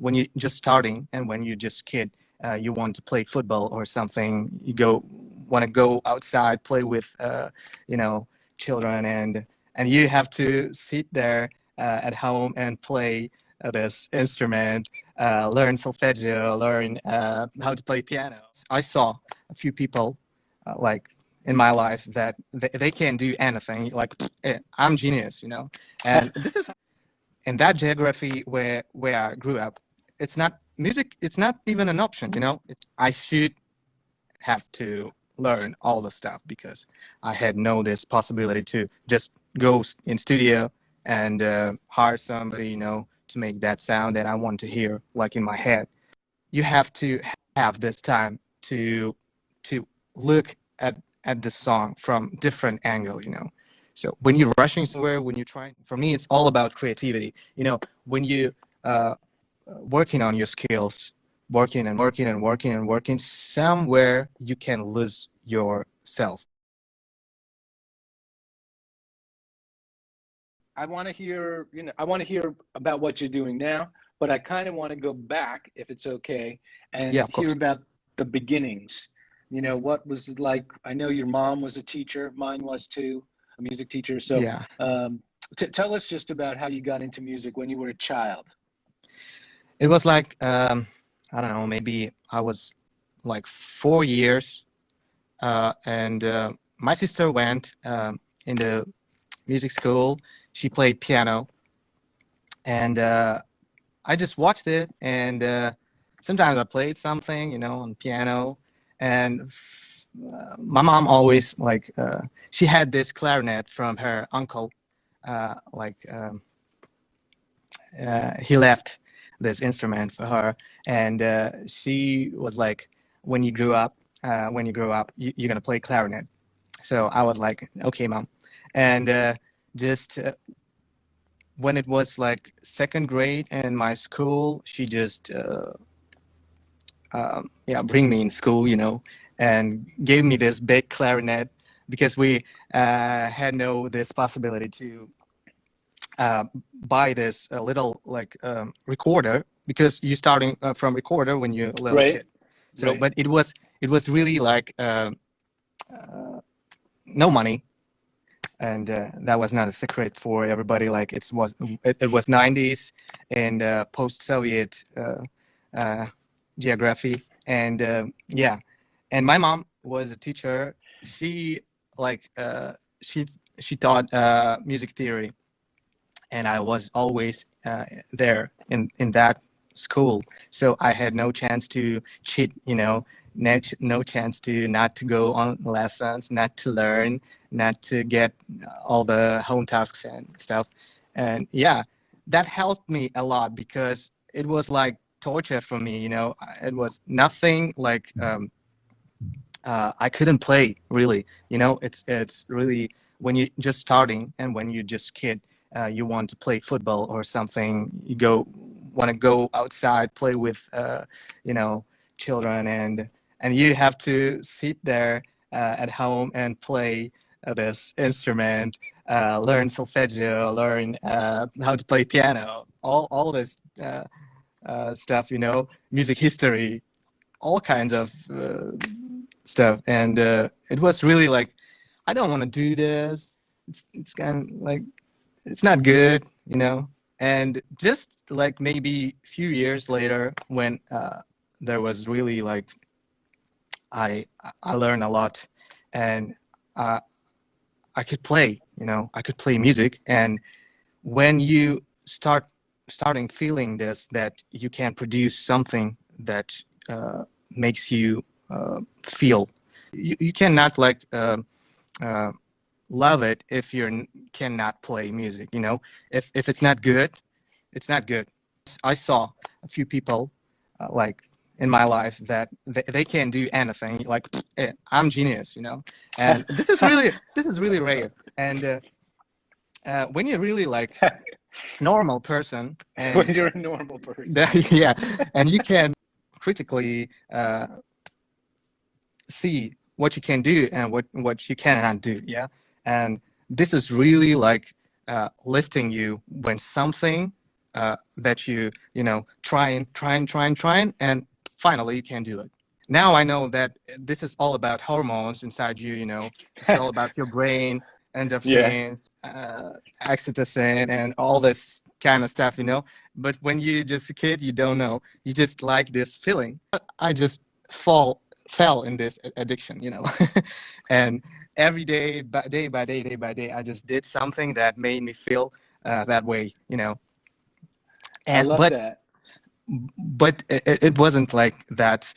when you're just starting and when you're just kid, you want to play football or something, you want to go outside, play with you know, children, and you have to sit there at home and play this instrument, learn solfeggio, learn how to play piano. I saw a few people like in my life that they can't do anything. Like, I'm genius, you know. And this is in that geography where I grew up. It's not music. It's not even an option, you know. I should have to learn all the stuff because I had no this possibility to just go in studio and hire somebody, you know, to make that sound that I want to hear, like in my head. You have to have this time to look at the song from different angle, you know. So when you're rushing somewhere, when you're trying, for me, it's all about creativity. You know, when you working on your skills, working and working and working and working, somewhere you can lose yourself. I want to hear, I want to hear about what you're doing now, but I kind of want to go back, if it's okay, Yeah, and of hear course. about the beginnings. What was it like? I know your mom was a teacher, mine was too, a music teacher. So Yeah. tell us just about how you got into music when you were a child. It was like, I don't know, maybe I was like 4 years, and my sister went in the music school. She played piano, and I just watched it, and sometimes I played something, you know, on piano. And my mom always like she had this clarinet from her uncle. Like he left this instrument for her, and she was like, when you grow up, you're gonna play clarinet. So I was like, okay, mom. And just when it was like second grade in my school, she just yeah, bring me in school, you know, and gave me this big clarinet because we had no this possibility to uh, buy this little like recorder, because you're starting from recorder when you're a little Right, kid. So, right. but it was really like no money, and that was not a secret for everybody. Like it was 90s and post-Soviet uh, geography, and yeah, and my mom was a teacher. She like she she taught music theory, and I was always there in that school. So I had no chance to cheat, you know, no chance to not to go on lessons, not to learn, not to get all the home tasks and stuff. And yeah, that helped me a lot because it was like torture for me, you know. It was nothing like I couldn't play really, you know. It's really when you're just starting and when you're just kid, you want to play football or something. You want to go outside, play with you know, children, and you have to sit there at home and play this instrument, learn solfeggio, learn how to play piano, all this stuff, you know, music history, all kinds of stuff. And it was really like, I don't want to do this. It's kind of like, it's not good, you know. And just like maybe a few years later, when there was really like, I I learned a lot, and uh, I could play, you know, I could play music. And when you starting feeling this, that you can produce something that makes you feel, you cannot like uh, love it if you cannot play music, you know. If it's not good, it's not good. I saw a few people like in my life that they can't do anything. Like, I'm genius, you know. And this is really rare. And when you're really like normal person, When and you're a normal person. that, yeah, and you can critically see what you can do and what you cannot do, yeah. And this is really like lifting you when something that you know trying, and finally you can do it. Now I know that this is all about hormones inside you. You know, it's all about your brain, Yeah. endorphins, oxytocin, and all this kind of stuff. You know, but when you just a kid, you don't know. You just like this feeling. I just fell in this addiction. You know, and every day, day by day, I just did something that made me feel that way. You know, I and love that. but it wasn't like that.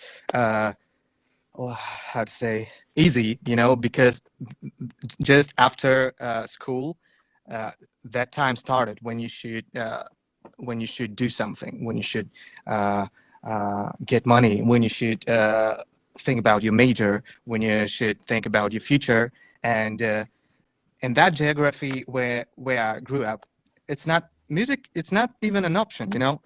How to say easy, you know, because just after school, uh, that time started when you should do something, when you should uh, get money, when you should think about your major, when you should think about your future, and in that geography where I grew up, it's not music. It's not even an option. You know,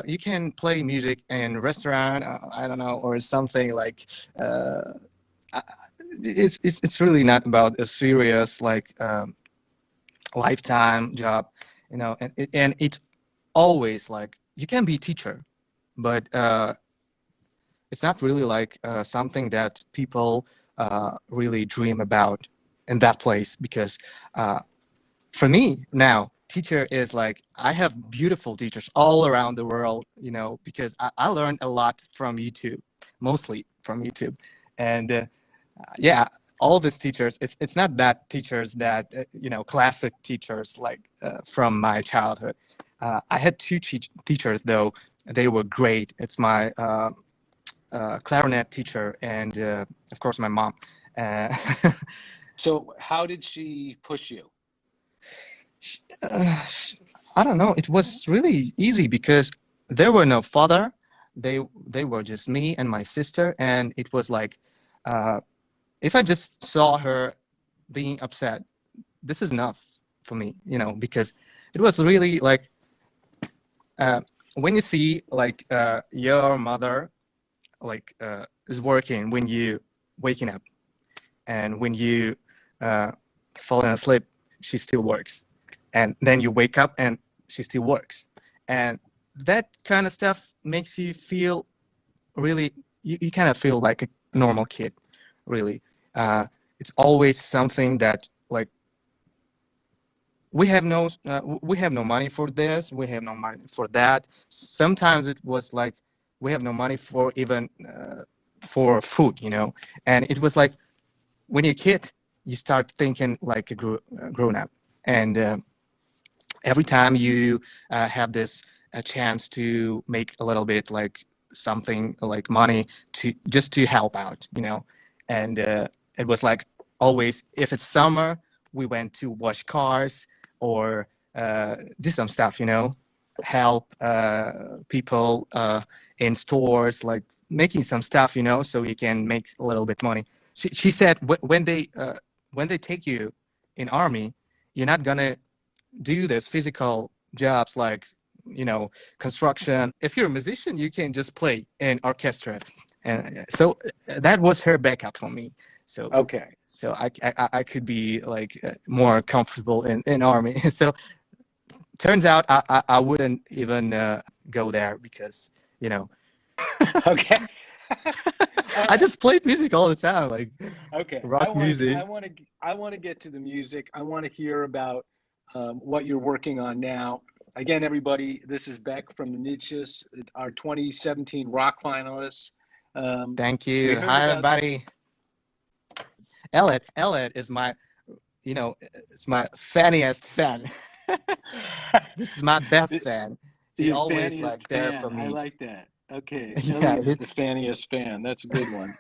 you can play music in a restaurant. I don't know, or something like. I- it's really not about a serious like lifetime job, you know, and it's always like you can be a teacher, but it's not really like something that people really dream about in that place because uh, for me now teacher is like I have beautiful teachers all around the world, you know, because I learned a lot from YouTube, mostly from YouTube, and yeah, all these teachers, it's not that teachers that you know, classic teachers like from my childhood. I had two teachers though. They were great. It's my clarinet teacher and of course my mom. uh, So how did she push you? uh, I don't know, it was really easy because there were no father. They were just me and my sister, and it was like if I just saw her being upset, this is enough for me, you know, because it was really like uh, when you see like your mother like is working when you waking up, and when you uh, falling asleep, she still works, and then you wake up and she still works, and that kind of stuff makes you feel really, you kind of feel like a normal kid, really. It's always something that like we have no money for this, we have no money for that. Sometimes it was like we have no money for even for food, you know. And it was like when you're a kid you start thinking like a grown up, and every time you have this a chance to make a little bit like something like money to just to help out, you know. And it was like always if it's summer we went to wash cars or do some stuff, you know, help people in stores, like making some stuff, you know, so you can make a little bit money. She said when they take you in army, you're not gonna do this physical jobs like, you know, construction. If you're a musician you can just play in orchestra, and so that was her backup for me. So Okay. I could be like more comfortable in army. So turns out I wouldn't even go there because, you know, Okay. All I right. just played music all the time, like Okay. rock music. I want to get to the music. I want to hear about what you're working on now. Again, everybody, this is Beck from the NEEDSHES, our 2017 rock finalists. Thank We you. heard Hi about. everybody. Elliot is my, you know, it's my funniest fan. This is my best fan. He Your always fanniest like there for fan. I me. like that. Okay. Yeah, Elliot is the fanniest fan. That's a good one.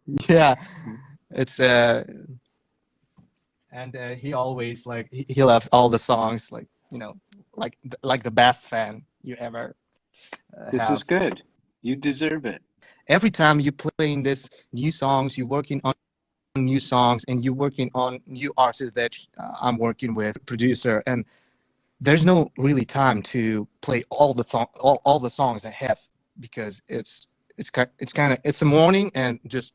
yeah. It's and he always like he loves all the songs, like, you know, like the best fan you ever This is have. good. You deserve it. Every time you playing this new songs, you're working on new songs, and you're working on new artists that I'm working with, producer, and there's no really time to play all the all the songs I have because it's kind of it's a morning and just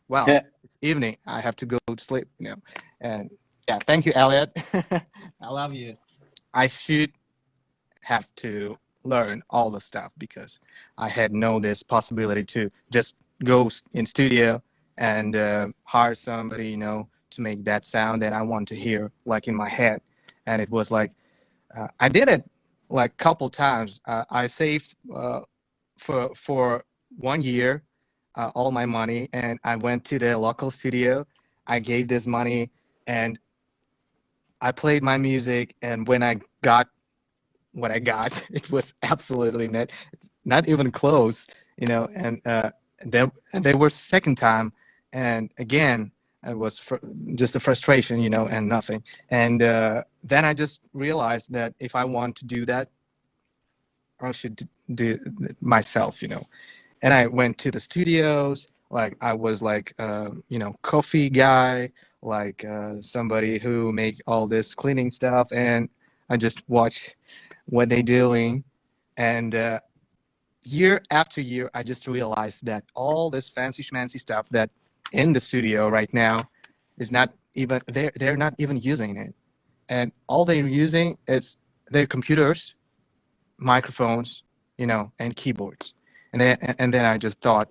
wow, it's evening. I have to go to sleep, you know. And yeah, thank you, Elliot. I love you. I should have to learn all the stuff because I had no this possibility to just go in studio and hire somebody, to make that sound that I want to hear, like in my head. And it was like I did it like couple times. I saved for 1 year all my money, and I went to the local studio. I gave this money, and I played my music. And when I got what I got, it was absolutely not even close, And then they were second time, and again it was just a frustration, and nothing. And then I just realized that if I want to do that, I should do it myself, And I went to the studios. Like I was like, coffee guy, like somebody who make all this cleaning stuff, and I just watch what they doing. And year after year, I just realized that all this fancy schmancy stuff that in the studio right now is not even they're not even using it, and all they're using is their computers, microphones, and keyboards. And then I just thought,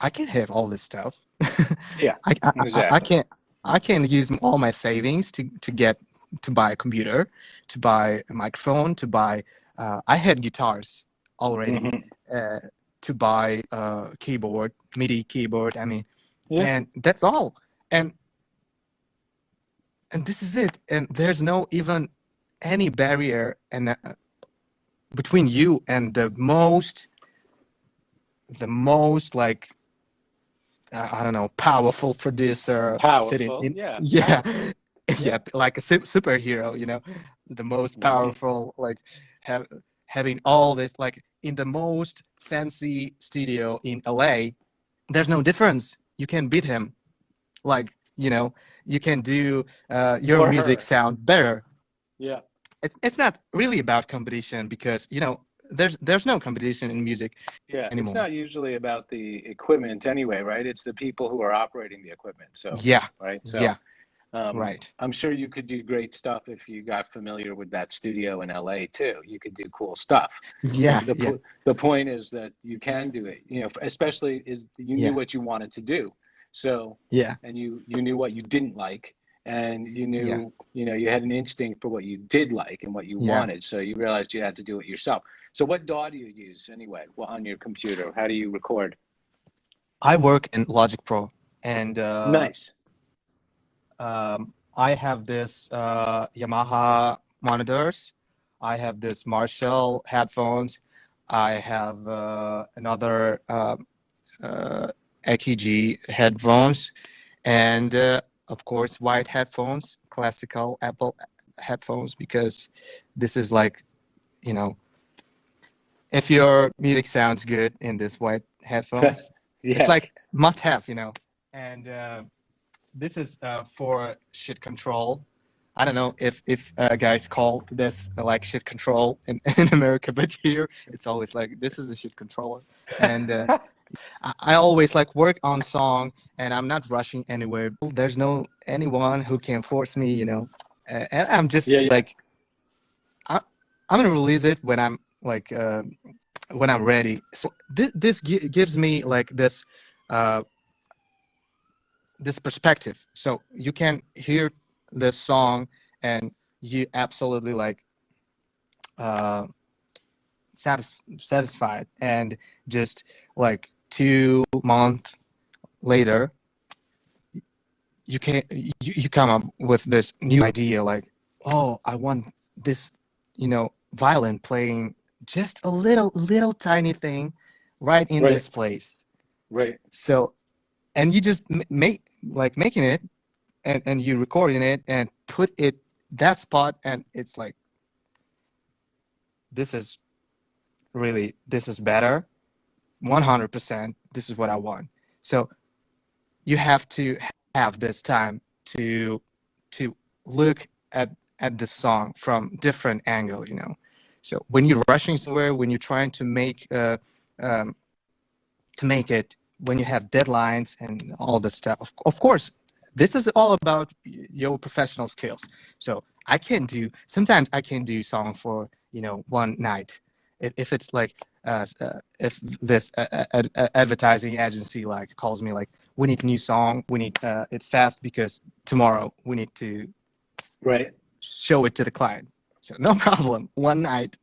I can't have all this stuff. Yeah, I exactly. can't use all my savings to buy a computer, to buy a microphone, to buy. I had guitars already, Hmm. to buy a keyboard, MIDI keyboard. I mean, Yeah. and that's all. And this is it. And there's no even any barrier and between you and the most like I don't know, powerful producer sitting Powerful. in, Yeah. yeah, Powerful. Yeah. yeah, like a superhero, the most Hmm. powerful, like have, having all this, like in the most fancy studio in LA. There's no difference. You can beat him. Like, you can do your Or music her. sound better. Yeah. It's not really about competition because, there's no competition in music Yeah. It's anymore. not usually about the equipment anyway, right? It's the people who are operating the equipment. So, Yeah, right. So, yeah, right. I'm sure you could do great stuff if you got familiar with that studio in LA too. You could do cool stuff. Yeah, yeah, The point is that you can do it. Especially is you knew yeah, what you wanted to do. So, yeah, and you knew what you didn't like, and you yeah, knew you had an instinct for what you did like and what you yeah. wanted. So you realized you had to do it yourself. So what DAW do you use anyway? Well, on your computer, how do you record? I work in Logic Pro, and Nice. I have this Yamaha monitors. I have this Marshall headphones. I have another uh, AKG headphones, and of course, white headphones, classical Apple headphones, because this is like, you know, if your music sounds good in this white headphones, it's Yes. like must have, And this is for shit control. I don't know if guys call this like shit control in America, but here it's always like this is a shit controller. And I always like work on song, and I'm not rushing anywhere. There's no anyone who can force me, And I'm just Yeah, yeah. like I, I'm gonna release it when I'm like when I'm ready. So this gives me like uh, this perspective. So you can hear the song, and you absolutely like uh, satisfied, and just like 2 months later, you come up with this new idea, like, oh, I want this, violin playing just a little tiny thing right in Right. this place. Right. So, and you just making it, and you recording it and put it that spot, and it's like, this is this is better, 100%. This is what I want. So you have to have this time to look at the song from different angle, So when you're rushing somewhere, when you're trying um, to make it, when you have deadlines and all this stuff, of course, this is all about your professional skills. So sometimes I can do song for, one night. If it's like, if this advertising agency like calls me like, we need a new song, we need it fast because tomorrow we need to Right. show it to the client. So no problem. One night,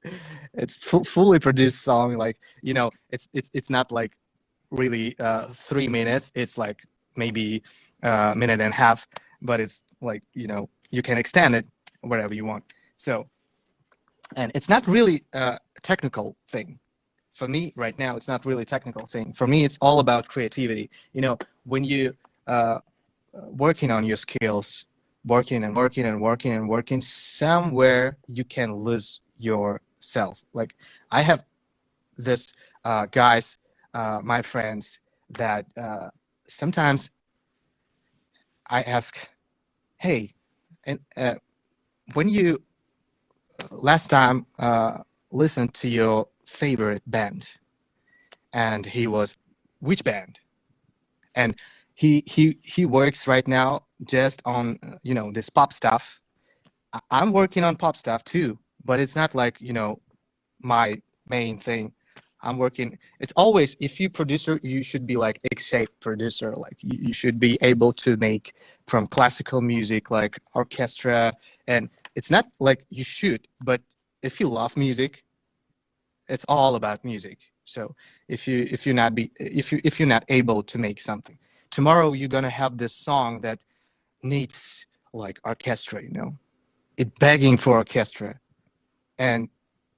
it's fully produced song. Like, it's not like really 3 minutes. It's like maybe a minute and a half, but it's like, you can extend it wherever you want. So, and it's not really a technical thing. For me right now, it's not really a technical thing. For me, it's all about creativity. When you working on your skills, working and working and working and working, somewhere you can lose yourself. Like, I have this guys, my friends, that sometimes I ask, hey, and when you last time listened to your favorite band? And he was, which band? And he works right now just on this pop stuff. I'm working on pop stuff too, but it's not like my main thing. I'm working. It's always, if you producer, you should be like X-shaped producer. Like, you should be able to make from classical music, like orchestra, and it's not like you should, but if you love music, it's all about music. So if you're not able to make something, tomorrow you're gonna have this song that needs like orchestra, it begging for orchestra, and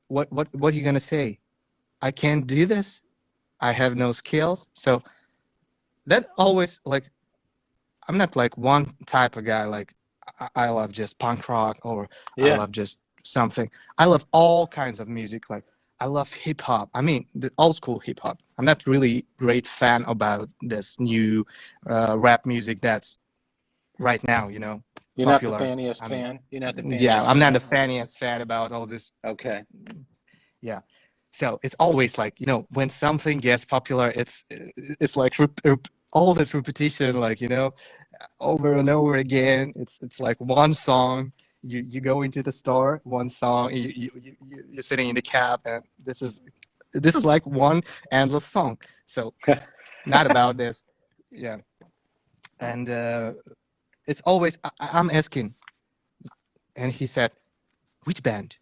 what are you gonna say? I can't do this. I have no skills. So that always, like, I'm not like one type of guy. Like, I love just punk rock, or I Yeah. love just something. I love all kinds of music. Like, I love hip hop. I mean, the old school hip hop. I'm not really great fan about this new rap music that's right now, You're not the popular. fanniest I mean, fan. You're not the yeah, fanniest I'm not the fan. funniest fan about all this. Okay. Yeah. So it's always like, when something gets popular, it's like all this repetition, like, over and over again. It's like one song. You go into the store, one song. You're sitting in the cab, and this is like one endless song. So not about this. Yeah. And it's always, I'm asking, and he said, which band?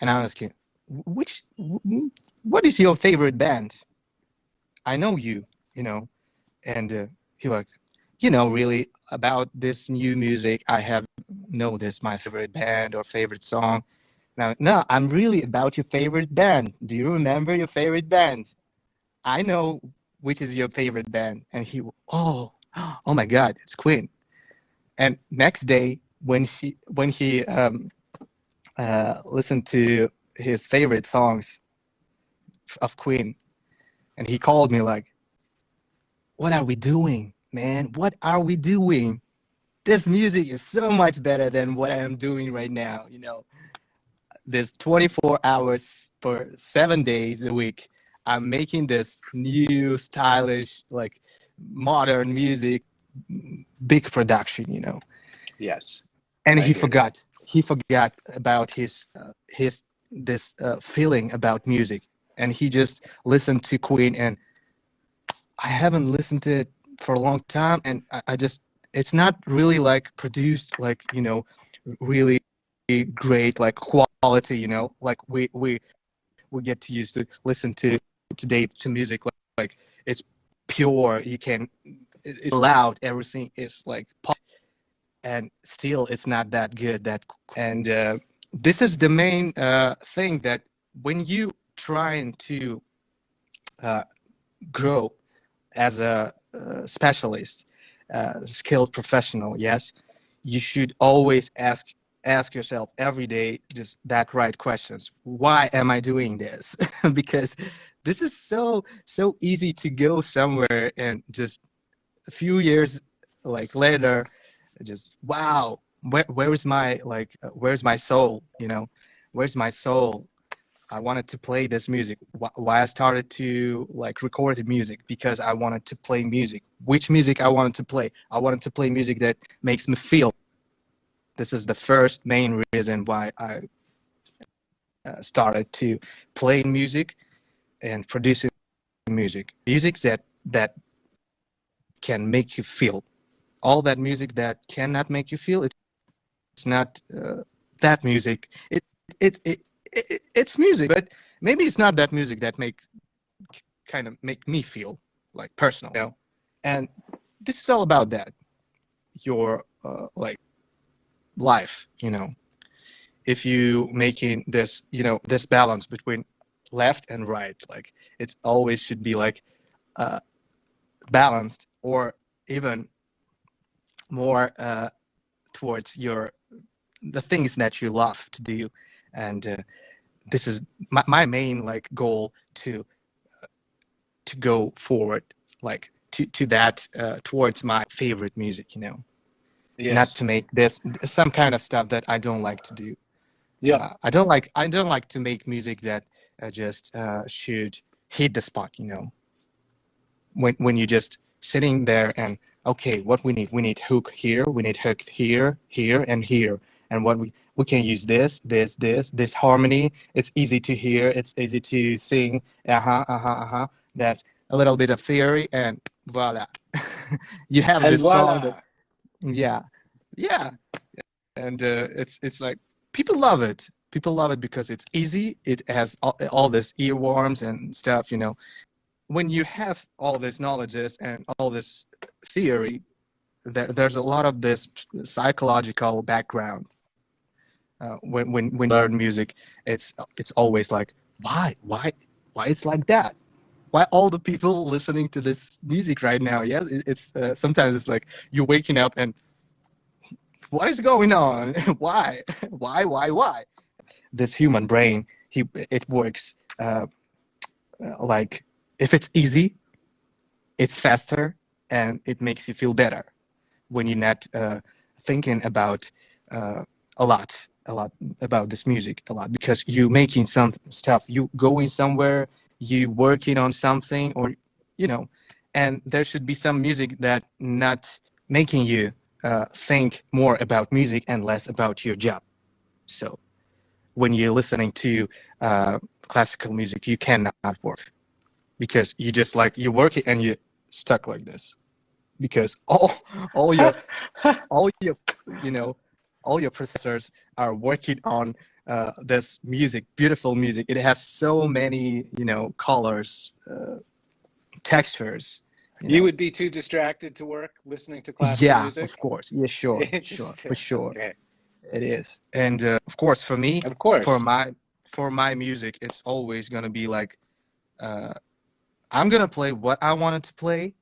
And I'm asking, what is your favorite band? I know you, and he like, really about this new music. I have know this my favorite band or favorite song. Now, no, I'm really about your favorite band. Do you remember your favorite band? I know which is your favorite band. And he, oh my God, it's Queen. And next day, when he listened to his favorite songs of Queen, and he called me like, what are we doing, man? What are we doing? This music is so much better than what I am doing right now. There's 24 hours per 7 days a week. I'm making this new, stylish, like modern music, big production. Yes. And I he hear you. forgot. He forgot about his this feeling about music, and he just listened to Queen, and I haven't listened to it for a long time, and I just, it's not really like produced like, really great like quality, like we get to use to listen to today to music, like it's pure. It's loud. Everything is like pop, and still it's not that good. And this is the main thing, that when you trying to uh, grow as a specialist, skilled professional, yes, you should always ask yourself every day just that right questions. Why am I doing this? Because this is so easy to go somewhere, and just a few years like later, just, wow, where's my soul? Where's my soul? I wanted to play this music. Why I started to like record the music, because I wanted to play music. Which music I wanted to play? I wanted to play music that makes me feel. This is the first main reason why I started to play music and producing music. Music that can make you feel. All that music that cannot make you feel, it's not that music. It's music, but maybe it's not that music that kind of make me feel like personal, you know. And this is all about that. Your like life, you know. If you making this, you know, this balance between left and right, like it's always should be like balanced, or even more towards the things that you love to do. And this is my main like goal to go forward, like to that towards my favorite music, you know. Yes. Not to make this some kind of stuff that I don't like to do. Yeah. I don't like to make music that just should hit the spot, you know. When you just sitting there and okay, what we need hook here, we need hook here, here, and here, and what we can use this harmony. It's easy to hear, it's easy to sing. That's a little bit of theory, and voila, you have And this song that voila. yeah, yeah, and it's like people love it. People love it because it's easy. It has all this earworms and stuff, you know. When you have all these knowledges and all this theory, there's a lot of this psychological background. When you learn music, it's always like why it's like that? Why all the people listening to this music right now? Yes, it's sometimes it's like you're waking up and what is going on? Why? Why? This human brain, it works like if it's easy, it's faster, and it makes you feel better when you're not thinking about a lot about this music a lot, because you making some stuff, you going somewhere, you working on something, or you know. And there should be some music that not making you think more about music and less about your job. So when you're listening to classical music, you cannot work, because you just like you're working and you're stuck like this, because all your all your you know all your processors are working on this music, beautiful music. It has so many, you know, colors, textures, you You know. would be too distracted to work listening to classical Yeah, music? of course. Yeah, sure, for Interesting. sure. Okay. It is. And of course, for me, Of course. for my music, it's always gonna be like uh, I'm gonna play what I wanted to play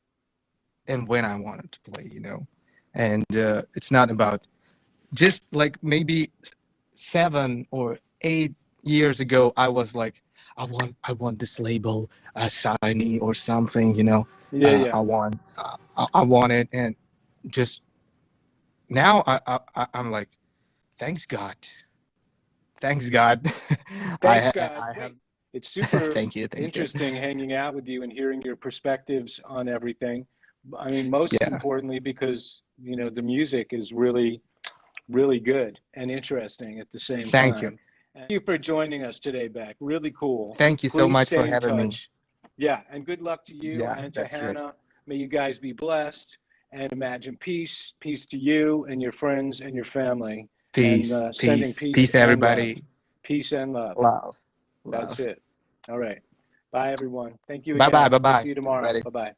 and when I wanted to play, you know. And it's not about just like maybe 7 or 8 years ago, I was like, I want this label, Shiny or something, you know. Yeah, yeah. I want it, and just now I'm like, thanks God, thanks God. Thanks, God. I have. Wait, it's super Thank you. interesting hanging out with you and hearing your perspectives on everything. I mean, most Yeah, importantly, because, you know, the music is really, really good and interesting at the same thank you, time. And thank you for joining us today, Beck. Really cool. thank you so Please much for stay in having me. touch. Yeah, and good luck to you Yeah, and to that's great. Hannah. May you guys be blessed and imagine peace, peace to you and your friends and your family, and Peace, sending peace peace, and love. everybody. Peace and love. Love, That's love. it. All right. Bye, everyone. Thank you Bye bye, again. bye We'll bye, see you tomorrow. everybody. Bye bye.